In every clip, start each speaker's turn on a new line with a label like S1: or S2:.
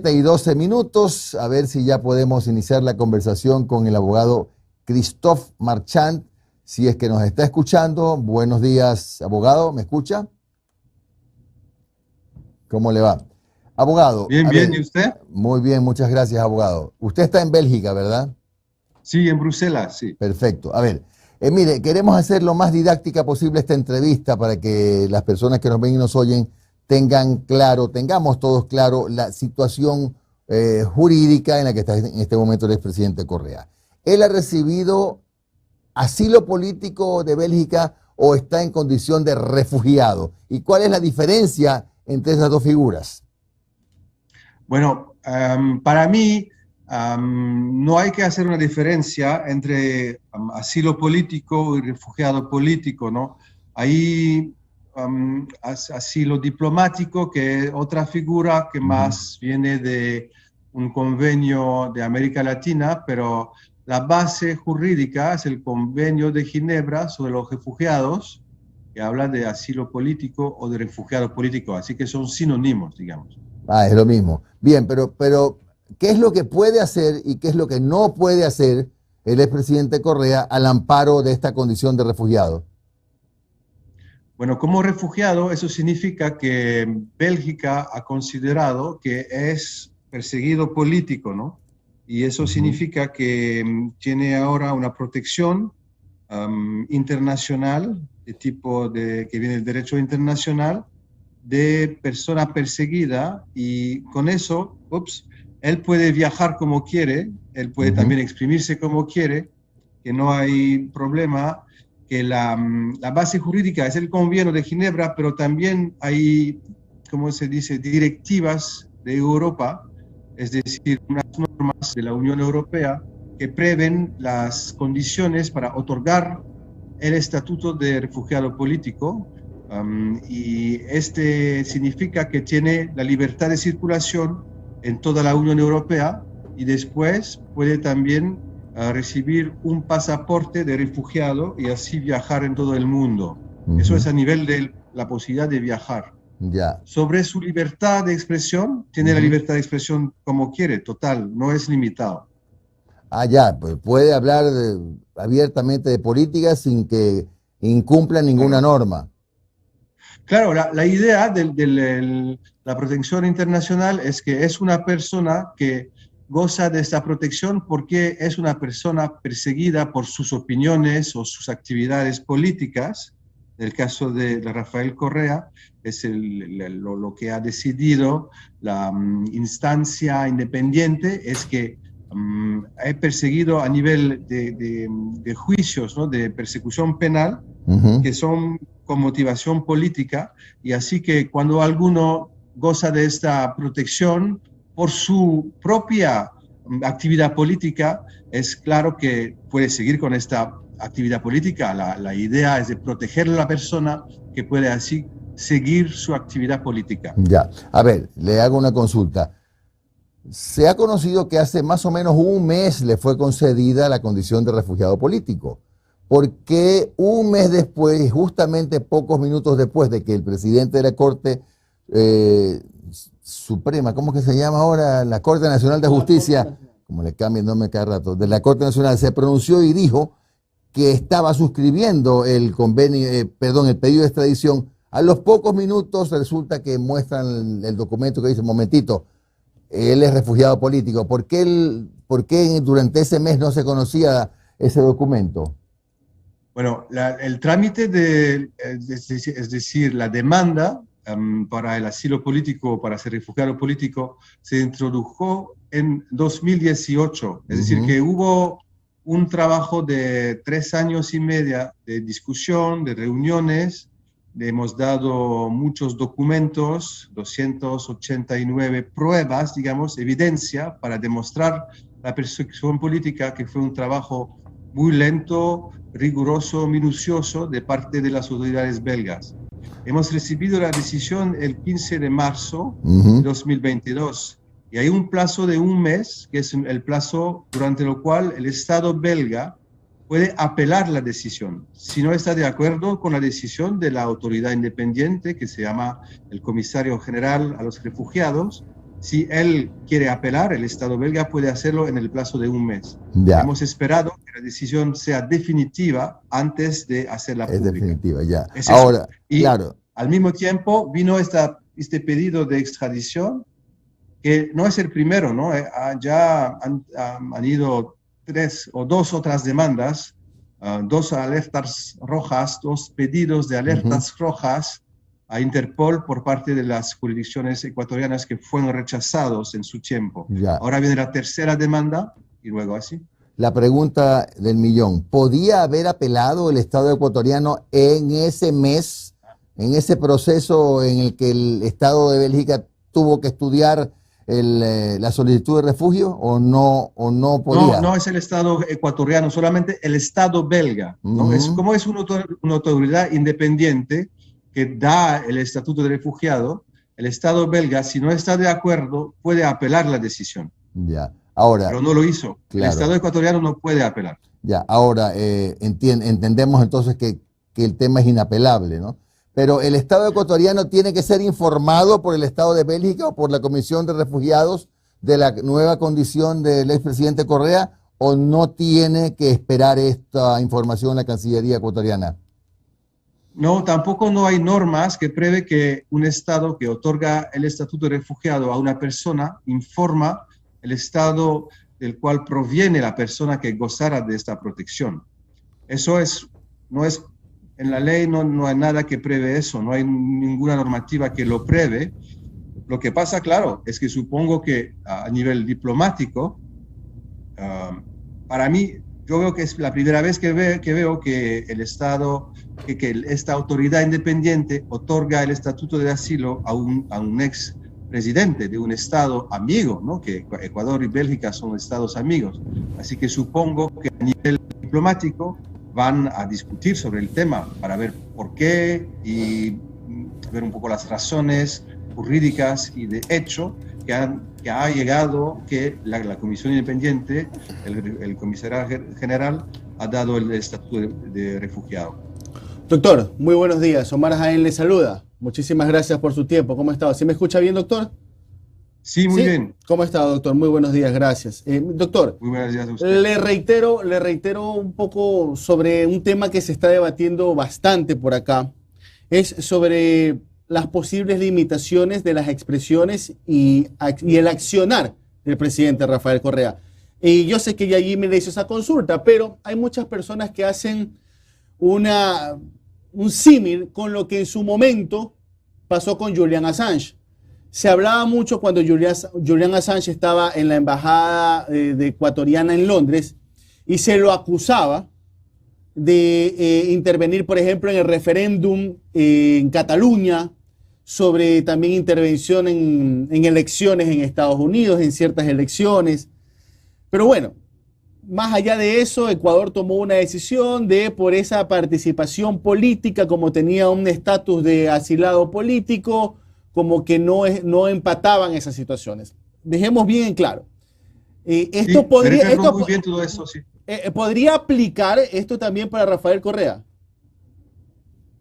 S1: 7:12. A ver si ya podemos iniciar la conversación con el abogado Christophe Marchand, si es que nos está escuchando. Buenos días, abogado, ¿me escucha? ¿Cómo le va? Abogado.
S2: Bien, bien, ¿y usted?
S1: Muy bien, muchas gracias, abogado. Usted está en Bélgica, ¿verdad?
S2: Sí, en Bruselas, sí.
S1: Perfecto. A ver, mire, queremos hacer lo más didáctica posible esta entrevista para que las personas que nos ven y nos oyen tengamos todos claro la situación jurídica en la que está en este momento el expresidente Correa. ¿Él ha recibido asilo político de Bélgica o está en condición de refugiado? ¿Y cuál es la diferencia entre esas dos figuras?
S2: Bueno, para mí no hay que hacer una diferencia entre asilo político y refugiado político, ¿no? Hay asilo diplomático, que es otra figura que más viene de un convenio de América Latina, pero la base jurídica es el Convenio de Ginebra sobre los refugiados, que habla de asilo político o de refugiado político, así que son sinónimos, digamos.
S1: Ah, es lo mismo. Bien, pero ¿qué es lo que puede hacer y qué es lo que no puede hacer el expresidente Correa al amparo de esta condición de refugiado?
S2: Bueno, como refugiado, eso significa que Bélgica ha considerado que es perseguido político, ¿no? Y eso significa que tiene ahora una protección internacional, de tipo que viene del derecho internacional, de persona perseguida, y con eso, él puede viajar como quiere, él puede también exprimirse como quiere, que no hay problema, que la base jurídica es el Convenio de Ginebra, pero también hay, ¿cómo se dice?, directivas de Europa, es decir, unas normas de la Unión Europea que prevén las condiciones para otorgar el estatuto de refugiado político. Y este significa que tiene la libertad de circulación en toda la Unión Europea y después puede también recibir un pasaporte de refugiado y así viajar en todo el mundo. Eso es a nivel de la posibilidad de viajar.
S1: Ya.
S2: Sobre su libertad de expresión, tiene la libertad de expresión como quiere, total, no es limitado.
S1: Ah, ya, pues puede hablar abiertamente de política sin que incumpla ninguna norma.
S2: Claro, la idea de la protección internacional es que es una persona que goza de esta protección porque es una persona perseguida por sus opiniones o sus actividades políticas. En el caso de Rafael Correa, es lo que ha decidido la instancia independiente, es que ha perseguido a nivel de juicios, ¿no?, de persecución penal, que son con motivación política, y así que cuando alguno goza de esta protección por su propia actividad política, es claro que puede seguir con esta actividad política. La idea es de proteger a la persona que puede así seguir su actividad política.
S1: Ya, a ver, le hago una consulta. Se ha conocido que hace más o menos un mes le fue concedida la condición de refugiado político. ¿Por qué un mes después, justamente pocos minutos después de que el presidente de la Corte Suprema, ¿cómo que se llama ahora? La Corte Nacional de Justicia, como le cambian nombre cada rato, de la Corte Nacional, se pronunció y dijo que estaba suscribiendo el convenio, el pedido de extradición? A los pocos minutos resulta que muestran el documento que dice, momentito, él es refugiado político. ¿Por qué durante ese mes no se conocía ese documento?
S2: Bueno, el trámite es decir, la demanda para el asilo político, para ser refugiado político, se introdujo en 2018. Es decir, que hubo un trabajo de 3 años y medio de discusión, de reuniones. Le hemos dado muchos documentos, 289 pruebas, digamos, evidencia para demostrar la persecución política, que fue un trabajo muy lento, riguroso, minucioso de parte de las autoridades belgas. Hemos recibido la decisión el 15 de marzo de 2022 y hay un plazo de un mes, que es el plazo durante el cual el Estado belga puede apelar la decisión. Si no está de acuerdo con la decisión de la autoridad independiente, que se llama el Comisario General a los Refugiados, si él quiere apelar, el Estado belga puede hacerlo en el plazo de un mes.
S1: Ya.
S2: Hemos esperado que la decisión sea definitiva antes de hacerla
S1: Es
S2: pública.
S1: definitiva, ya.
S2: Es eso.
S1: Ahora,
S2: y
S1: claro.
S2: al mismo tiempo vino este pedido de extradición, que no es el primero, ¿no? Ya han ido 3 o 2 otras demandas, 2 alertas rojas, 2 pedidos de alertas rojas a Interpol por parte de las jurisdicciones ecuatorianas que fueron rechazados en su tiempo.
S1: Ya.
S2: Ahora viene la tercera demanda y luego así.
S1: La pregunta del millón, ¿podía haber apelado el Estado ecuatoriano en ese mes, en ese proceso en el que el Estado de Bélgica tuvo que estudiar la solicitud de refugio o no podía?
S2: No es el Estado ecuatoriano, solamente el Estado belga, ¿no? Es como es una autoridad independiente que da el estatuto de refugiado. El Estado belga, si no está de acuerdo, puede apelar la decisión.
S1: Ya. Ahora,
S2: pero no lo hizo.
S1: Claro.
S2: El Estado ecuatoriano no puede apelar.
S1: Ya, ahora entendemos entonces que el tema es inapelable, ¿no? Pero el Estado ecuatoriano tiene que ser informado por el Estado de Bélgica o por la Comisión de Refugiados de la nueva condición del expresidente Correa, o no tiene que esperar esta información la Cancillería ecuatoriana.
S2: No, tampoco no hay normas que prevé que un Estado que otorga el estatuto de refugiado a una persona informa el Estado del cual proviene la persona que gozara de esta protección. Eso no es, en la ley no hay nada que prevé eso, no hay ninguna normativa que lo prevé. Lo que pasa, claro, es que supongo que a nivel diplomático, para mí, yo veo que es la primera vez que veo que el Estado, que esta autoridad independiente otorga el estatuto de asilo a un ex presidente de un Estado amigo, ¿no? Que Ecuador y Bélgica son Estados amigos. Así que supongo que a nivel diplomático van a discutir sobre el tema para ver por qué y ver un poco las razones jurídicas y de hecho que ha llegado que la Comisión Independiente, el comisario general, ha dado el estatuto de refugiado.
S3: Doctor, muy buenos días. Omar Jaén le saluda. Muchísimas gracias por su tiempo. ¿Cómo está? ¿Sí me escucha bien, doctor?
S2: Sí, muy bien.
S3: ¿Cómo está, doctor? Muy buenos días, gracias. Doctor,
S2: muy buenos días a usted.
S3: Le reitero un poco sobre un tema que se está debatiendo bastante por acá. Es sobre las posibles limitaciones de las expresiones y el accionar del presidente Rafael Correa. Y yo sé que ya allí me le hizo esa consulta, pero hay muchas personas que hacen un símil con lo que en su momento pasó con Julian Assange. Se hablaba mucho cuando Julian Assange estaba en la embajada de ecuatoriana en Londres y se lo acusaba de intervenir, por ejemplo, en el referéndum en Cataluña, sobre también intervención en elecciones en Estados Unidos, en ciertas elecciones. Pero bueno, más allá de eso, Ecuador tomó una decisión de, por esa participación política, como tenía un estatus de asilado político, como que no empataban esas situaciones. Dejemos bien en claro. Esto
S2: sí,
S3: podría,
S2: muy bien todo eso, sí.
S3: ¿Podría aplicar esto también para Rafael Correa?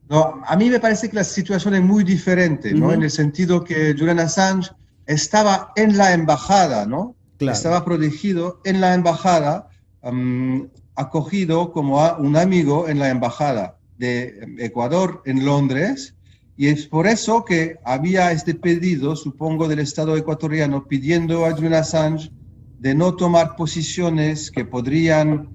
S2: No, a mí me parece que la situación es muy diferente, ¿no? En el sentido que Julian Assange estaba en la embajada, ¿no? Claro. Estaba protegido en la embajada, acogido como un amigo en la embajada de Ecuador en Londres, y es por eso que había este pedido, supongo, del Estado ecuatoriano pidiendo a Julian Assange de no tomar posiciones que podrían,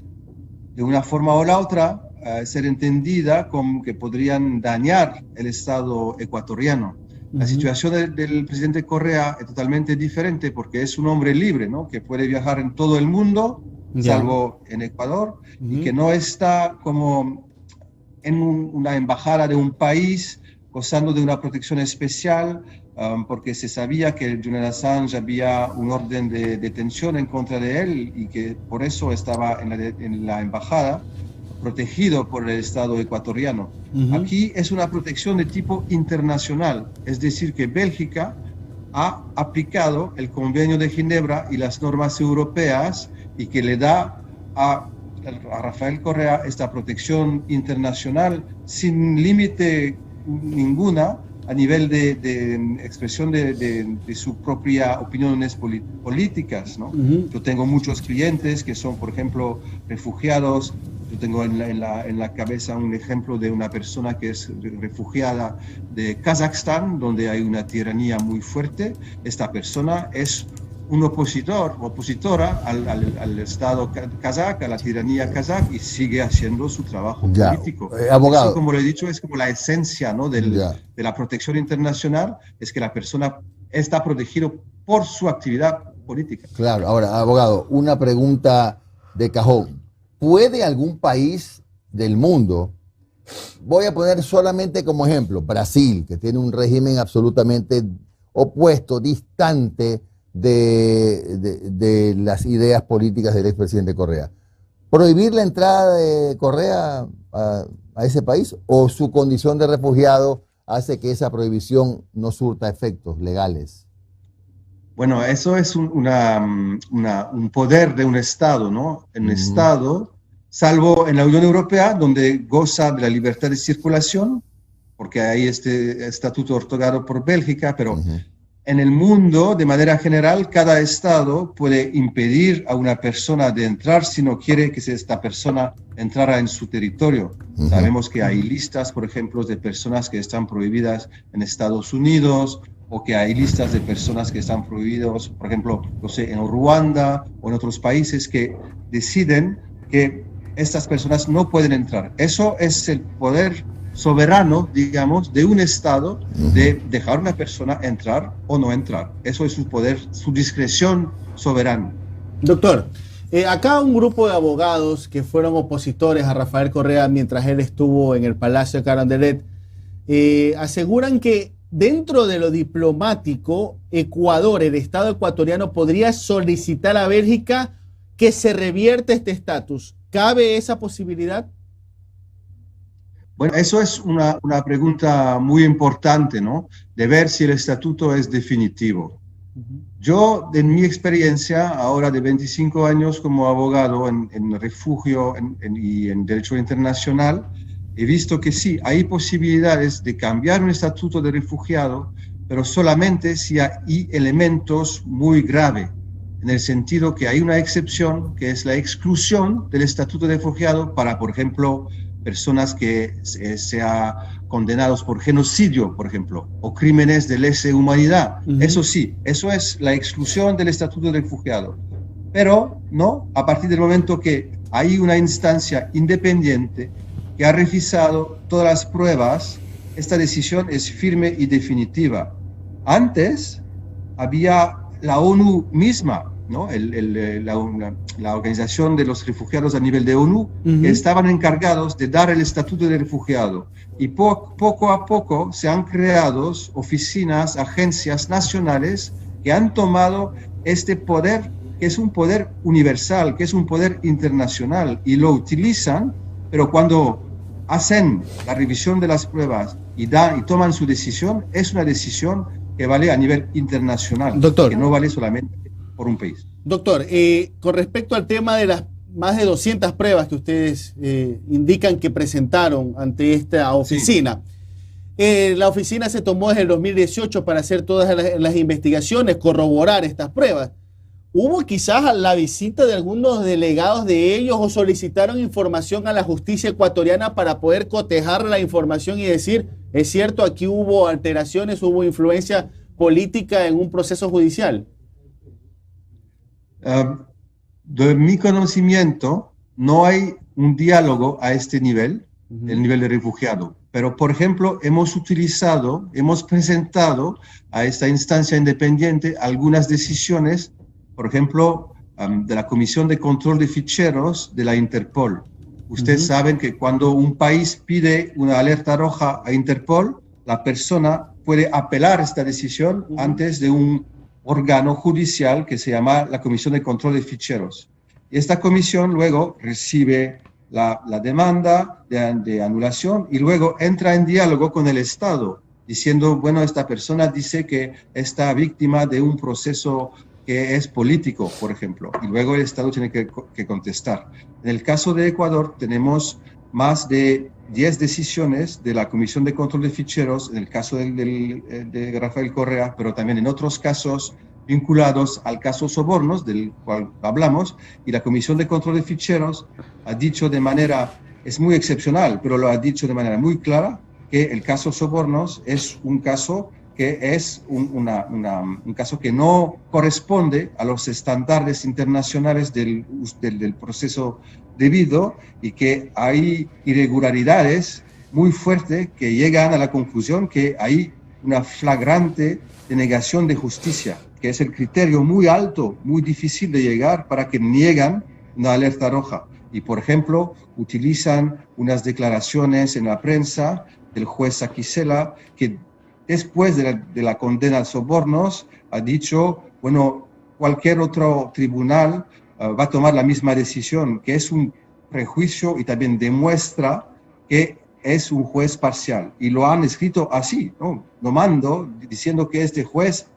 S2: de una forma o la otra, ser entendida como que podrían dañar el Estado ecuatoriano. La situación del presidente Correa es totalmente diferente porque es un hombre libre, ¿no? Que puede viajar en todo el mundo, salvo en Ecuador, y que no está como en una embajada de un país gozando de una protección especial, porque se sabía que Julian Assange había un orden de detención en contra de él y que por eso estaba en la embajada, protegido por el Estado ecuatoriano. Aquí es una protección de tipo internacional, es decir, que Bélgica ha aplicado el Convenio de Ginebra y las normas europeas y que le da a Rafael Correa esta protección internacional sin límite ninguna, a nivel de expresión de sus propias opiniones políticas, ¿no? Yo tengo muchos clientes que son, por ejemplo, refugiados. Yo tengo en la cabeza un ejemplo de una persona que es refugiada de Kazajstán, donde hay una tiranía muy fuerte. Esta persona es un opositora al Estado kazaj, a la tiranía kazaj, y sigue haciendo su trabajo político.
S1: Abogado.
S2: Eso, como lo he dicho, es como la esencia, ¿no? de la protección internacional, es que la persona está protegida por su actividad política.
S1: Claro, ahora, abogado, una pregunta de cajón. ¿Puede algún país del mundo, voy a poner solamente como ejemplo, Brasil, que tiene un régimen absolutamente opuesto, distante de las ideas políticas del expresidente Correa, prohibir la entrada de Correa a ese país, o su condición de refugiado hace que esa prohibición no surta efectos legales?
S2: Bueno, eso es un poder de un Estado, ¿no? Un Estado, salvo en la Unión Europea, donde goza de la libertad de circulación, porque hay este estatuto otorgado por Bélgica, pero en el mundo, de manera general, cada Estado puede impedir a una persona de entrar si no quiere que esta persona entrara en su territorio. Sabemos que hay listas, por ejemplo, de personas que están prohibidas en Estados Unidos, o que hay listas de personas que están prohibidas, por ejemplo, no sé, en Ruanda o en otros países que deciden que estas personas no pueden entrar. Eso es el poder soberano, digamos, de un Estado, de dejar a una persona entrar o no entrar. Eso es su poder, su discreción soberana.
S3: Doctor, acá un grupo de abogados que fueron opositores a Rafael Correa mientras él estuvo en el Palacio de Carondelet, aseguran que dentro de lo diplomático, Ecuador, el Estado ecuatoriano, podría solicitar a Bélgica que se revierta este estatus. ¿Cabe esa posibilidad?
S2: Bueno, eso es una pregunta muy importante, ¿no? De ver si el estatuto es definitivo. Yo, en mi experiencia, ahora de 25 años como abogado en refugio y en derecho internacional, he visto que sí, hay posibilidades de cambiar un estatuto de refugiado, pero solamente si hay elementos muy graves, en el sentido que hay una excepción, que es la exclusión del estatuto de refugiado para, por ejemplo, personas que sean condenados por genocidio, por ejemplo, o crímenes de lesa humanidad. Eso sí, eso es la exclusión del estatuto de refugiado. Pero no, a partir del momento que hay una instancia independiente que ha revisado todas las pruebas, esta decisión es firme y definitiva. Antes había la ONU misma, ¿no? La Organización de los Refugiados a nivel de ONU, que estaban encargados de dar el estatuto de refugiado. Y poco a poco se han creado oficinas, agencias nacionales que han tomado este poder, que es un poder universal, que es un poder internacional, y lo utilizan, pero cuando hacen la revisión de las pruebas y toman su decisión, es una decisión que vale a nivel internacional,
S3: doctor,
S2: que no vale solamente por un país.
S3: Doctor, con respecto al tema de las más de 200 pruebas que ustedes indican que presentaron ante esta oficina, la oficina se tomó desde el 2018 para hacer todas las investigaciones, corroborar estas pruebas. ¿Hubo quizás la visita de algunos delegados de ellos o solicitaron información a la justicia ecuatoriana para poder cotejar la información y decir, es cierto, aquí hubo alteraciones, hubo influencia política en un proceso judicial?
S2: De mi conocimiento, no hay un diálogo a este nivel, el nivel de refugiado. Pero, por ejemplo, hemos presentado a esta instancia independiente algunas decisiones, por ejemplo, de la Comisión de Control de Ficheros de la Interpol. Ustedes saben que cuando un país pide una alerta roja a Interpol, la persona puede apelar esta decisión antes de un órgano judicial que se llama la Comisión de Control de Ficheros. Y esta comisión luego recibe la demanda de anulación y luego entra en diálogo con el Estado, diciendo, bueno, esta persona dice que está víctima de un proceso que es político, por ejemplo, y luego el Estado tiene que contestar. En el caso de Ecuador tenemos más de 10 decisiones de la Comisión de Control de Ficheros, en el caso de Rafael Correa, pero también en otros casos vinculados al caso Sobornos, del cual hablamos, y la Comisión de Control de Ficheros ha dicho de manera, es muy excepcional, pero lo ha dicho de manera muy clara, que el caso Sobornos es un caso que es un caso que no corresponde a los estándares internacionales del proceso debido y que hay irregularidades muy fuertes que llegan a la conclusión que hay una flagrante denegación de justicia, que es el criterio muy alto, muy difícil de llegar para que niegan una alerta roja. Y, por ejemplo, utilizan unas declaraciones en la prensa del juez Aquisela que después de la condena a Sobornos ha dicho, bueno, cualquier otro tribunal va a tomar la misma decisión, que es un prejuicio y también demuestra que es un juez parcial. Y lo han escrito así, ¿no? Nomando, diciendo que este juez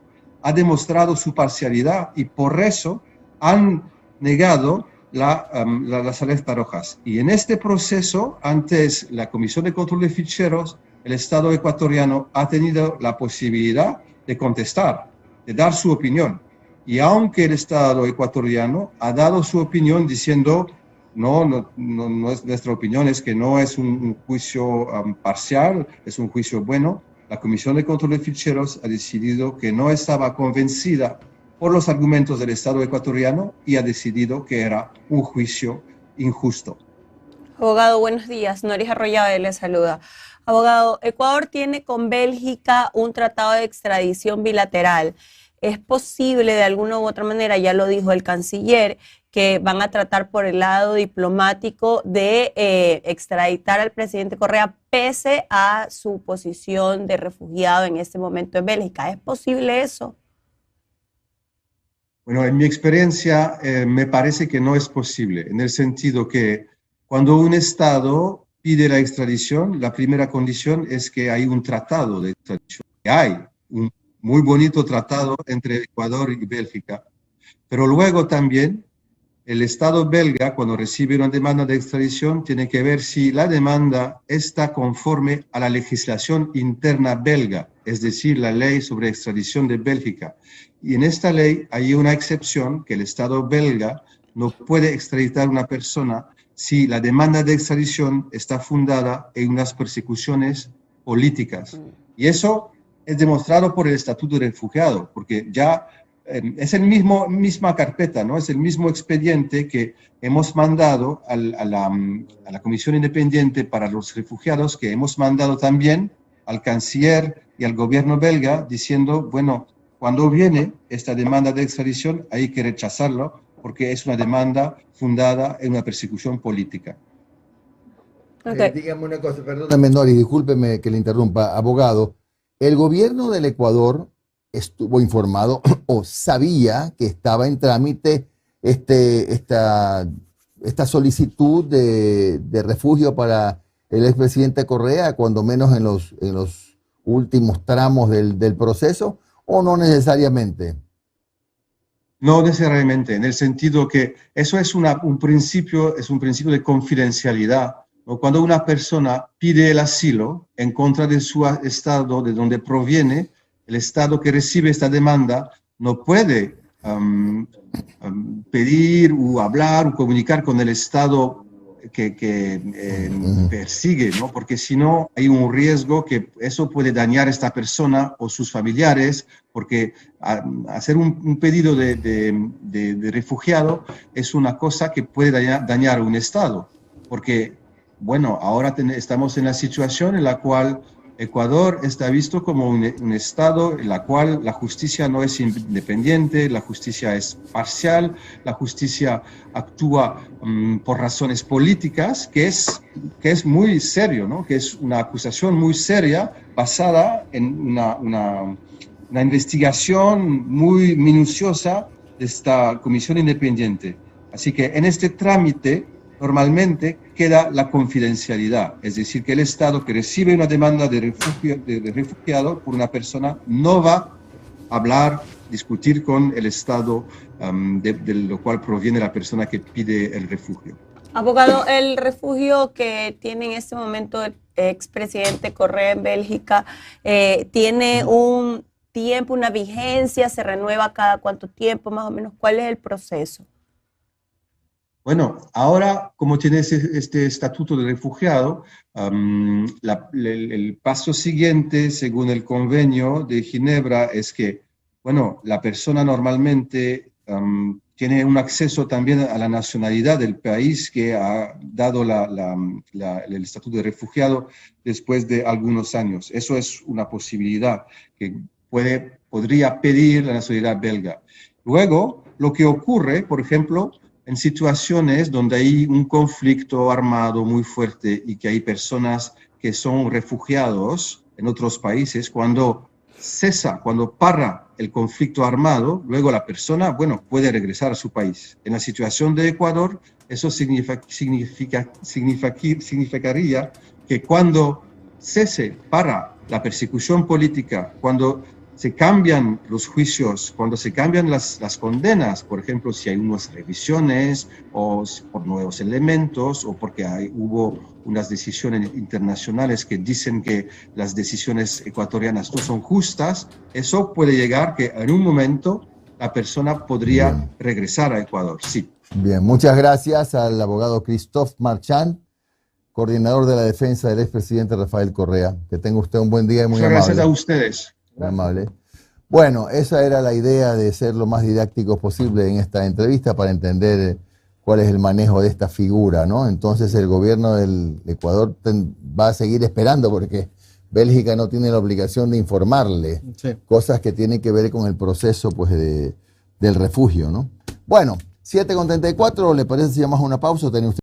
S2: ha demostrado su parcialidad y por eso han negado las alertas rojas. Y en este proceso, antes la Comisión de Control de Ficheros, el Estado ecuatoriano ha tenido la posibilidad de contestar, de dar su opinión. Y aunque el Estado ecuatoriano ha dado su opinión diciendo, no es nuestra opinión, es que no es un juicio parcial, es un juicio bueno, la Comisión de Control de Ficheros ha decidido que no estaba convencida por los argumentos del Estado ecuatoriano y ha decidido que era un juicio injusto.
S4: Abogado, buenos días. Noris Arroyave le saluda. Abogado, Ecuador tiene con Bélgica un tratado de extradición bilateral. ¿Es posible de alguna u otra manera, ya lo dijo el canciller, que van a tratar por el lado diplomático de extraditar al presidente Correa pese a su posición de refugiado en este momento en Bélgica? ¿Es posible eso?
S2: Bueno, en mi experiencia me parece que no es posible, en el sentido que cuando un Estado pide la extradición, la primera condición es que hay un tratado de extradición. Hay un muy bonito tratado entre Ecuador y Bélgica, pero luego también el Estado belga, cuando recibe una demanda de extradición, tiene que ver si la demanda está conforme a la legislación interna belga, es decir, la ley sobre extradición de Bélgica. Y en esta ley hay una excepción que el Estado belga no puede extraditar a una persona si la demanda de extradición está fundada en unas persecuciones políticas. Y eso es demostrado por el Estatuto de Refugiado, porque ya es el misma carpeta, ¿no? Es el mismo expediente que hemos mandado a la Comisión Independiente para los Refugiados, que hemos mandado también al canciller y al gobierno belga, diciendo, bueno, cuando viene esta demanda de extradición hay que rechazarlo, porque es una demanda fundada en una persecución política.
S4: Okay.
S1: Dígame una cosa, perdóname, Noris, discúlpeme que le interrumpa, abogado. El gobierno del Ecuador estuvo informado o sabía que estaba en trámite esta solicitud de refugio para el expresidente Correa, cuando menos en los últimos tramos del proceso, ¿o no necesariamente?
S2: No necesariamente, en el sentido que eso es un principio de confidencialidad, ¿no? Cuando una persona pide el asilo en contra de su estado, de donde proviene, el estado que recibe esta demanda no puede pedir o hablar o comunicar con el estado que persigue, ¿no? Porque si no hay un riesgo que eso puede dañar a esta persona o sus familiares, porque hacer un pedido de refugiado es una cosa que puede dañar a un Estado, porque, bueno, ahora estamos en la situación en la cual Ecuador está visto como un Estado en la cual la justicia no es independiente, la justicia es parcial, la justicia actúa por razones políticas, que es muy serio, ¿no? Que es una acusación muy seria basada en una investigación muy minuciosa de esta comisión independiente. Así que en este trámite normalmente queda la confidencialidad, es decir, que el Estado que recibe una demanda de refugiado por una persona no va a hablar, discutir con el Estado de lo cual proviene la persona que pide el refugio.
S4: Abogado, el refugio que tiene en este momento el expresidente Correa en Bélgica, ¿tiene un tiempo, una vigencia? ¿Se renueva cada cuánto tiempo más o menos? ¿Cuál es el proceso?
S2: Bueno, ahora, como tiene este estatuto de refugiado, el paso siguiente, según el convenio de Ginebra, es que, bueno, la persona normalmente tiene un acceso también a la nacionalidad del país que ha dado el estatuto de refugiado después de algunos años. Eso es una posibilidad que podría pedir la nacionalidad belga. Luego, lo que ocurre, por ejemplo, en situaciones donde hay un conflicto armado muy fuerte y que hay personas que son refugiados en otros países, cuando para el conflicto armado, luego la persona, bueno, puede regresar a su país. En la situación de Ecuador, eso significaría que cuando para la persecución política, cuando se cambian los juicios, cuando se cambian las condenas, por ejemplo, si hay unas revisiones o por nuevos elementos o porque hubo unas decisiones internacionales que dicen que las decisiones ecuatorianas no son justas, eso puede llegar que en un momento la persona podría regresar a Ecuador, sí.
S1: Bien, muchas gracias al abogado Christophe Marchand, coordinador de la defensa del expresidente Rafael Correa. Que tenga usted un buen día y muy amable.
S2: Muchas gracias a ustedes.
S1: Muy amable. Bueno, esa era la idea de ser lo más didáctico posible en esta entrevista para entender cuál es el manejo de esta figura, ¿no? Entonces el gobierno del Ecuador va a seguir esperando porque Bélgica no tiene la obligación de informarle cosas que tienen que ver con el proceso pues, del refugio, ¿no? Bueno, 7:34, ¿le parece si llamamos a una pausa o tiene usted?